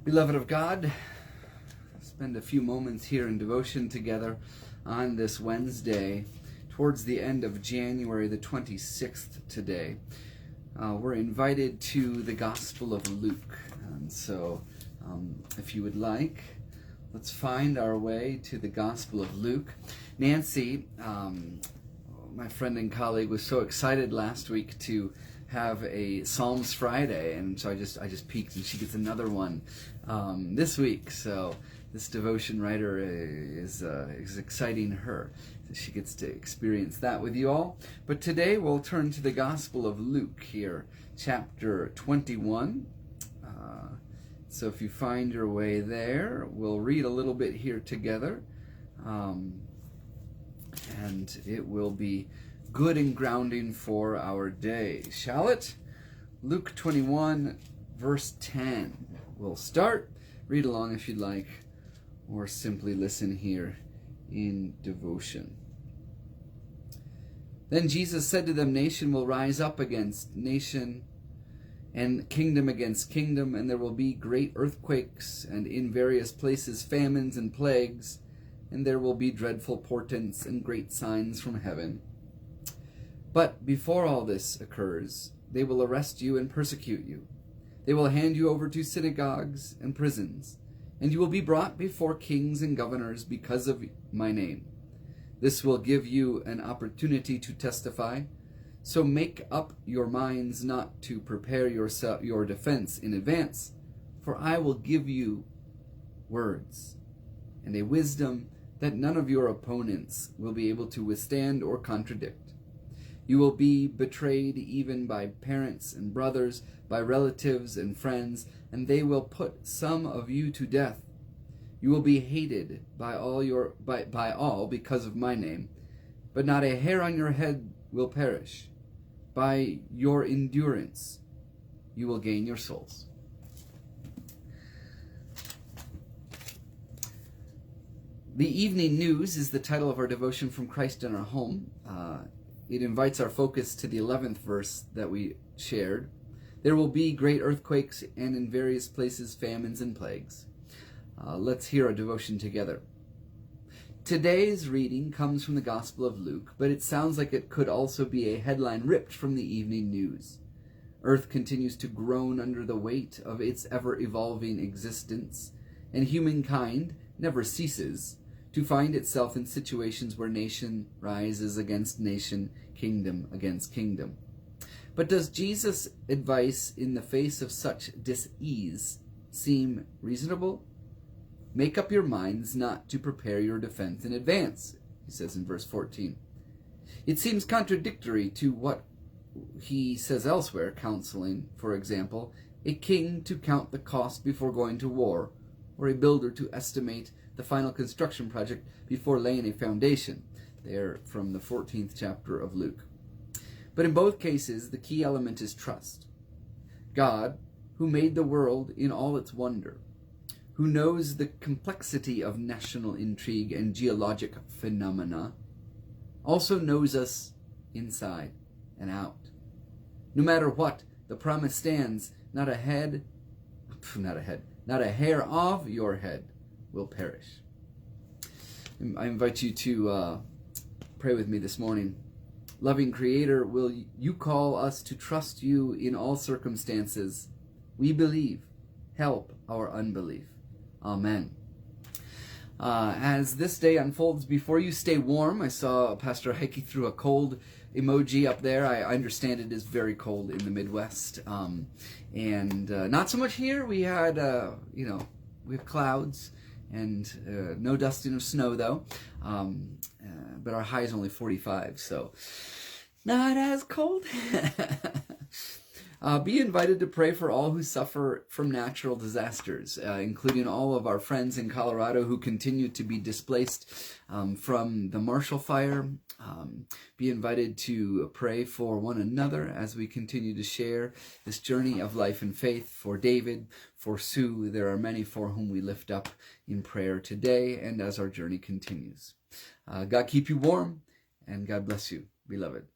Beloved of God, spend a few moments here in devotion together on this Wednesday, towards the end of January the 26th today. We're invited to the Gospel of Luke, and so if you would like, let's find our way to the Gospel of Luke. Nancy, my friend and colleague, was so excited last week to have a Psalms Friday, and so I just peeked, and she gets another one this week. So this devotion writer is exciting her. She gets to experience that with you all. But today we'll turn to the Gospel of Luke here, chapter 21. So if you find your way there, we'll read a little bit here together, and it will be good and grounding for our day. Shall it? Luke 21, verse 10. We'll start. Read along if you'd like, or simply listen here in devotion. Then Jesus said to them, "Nation will rise up against nation, and kingdom against kingdom, and there will be great earthquakes, and in various places famines and plagues, and there will be dreadful portents and great signs from heaven. But before all this occurs, they will arrest you and persecute you. They will hand you over to synagogues and prisons, and you will be brought before kings and governors because of my name. This will give you an opportunity to testify. So make up your minds not to prepare your defense in advance, for I will give you words and a wisdom that none of your opponents will be able to withstand or contradict. You will be betrayed even by parents and brothers, by relatives and friends, and they will put some of you to death. You will be hated by all because of my name, but not a hair on your head will perish. By your endurance, you will gain your souls." The Evening News is the title of our devotion from Christ in Our Home. It invites our focus to the 11th verse that we shared. There will be great earthquakes, and in various places famines and plagues. Let's hear our devotion together. Today's reading comes from the Gospel of Luke, but it sounds like it could also be a headline ripped from the Evening News. Earth continues to groan under the weight of its ever-evolving existence, and humankind never ceases to find itself in situations where nation rises against nation, kingdom against kingdom. But does Jesus' advice in the face of such dis-ease seem reasonable? Make up your minds not to prepare your defense in advance, he says in verse 14. It seems contradictory to what he says elsewhere, counseling, for example, a king to count the cost before going to war, or a builder to estimate the final construction project before laying a foundation. There from the 14th chapter of Luke. But in both cases, the key element is trust. God, who made the world in all its wonder, who knows the complexity of national intrigue and geologic phenomena, also knows us inside and out. No matter what, the promise stands, not a hair of your head will perish. I invite you to pray with me this morning. Loving Creator, will you call us to trust you in all circumstances? We believe. Help our unbelief. Amen. As this day unfolds before you, stay warm. I saw Pastor Heike threw a cold emoji up there. I understand it is very cold in the Midwest, and not so much here. We had, we have clouds and no dusting of snow though, but our high is only 45, so not as cold. Be invited to pray for all who suffer from natural disasters, including all of our friends in Colorado who continue to be displaced from the Marshall Fire. Be invited to pray for one another as we continue to share this journey of life and faith. For David, for Sue, there are many for whom we lift up in prayer today and as our journey continues. God keep you warm, and God bless you, beloved.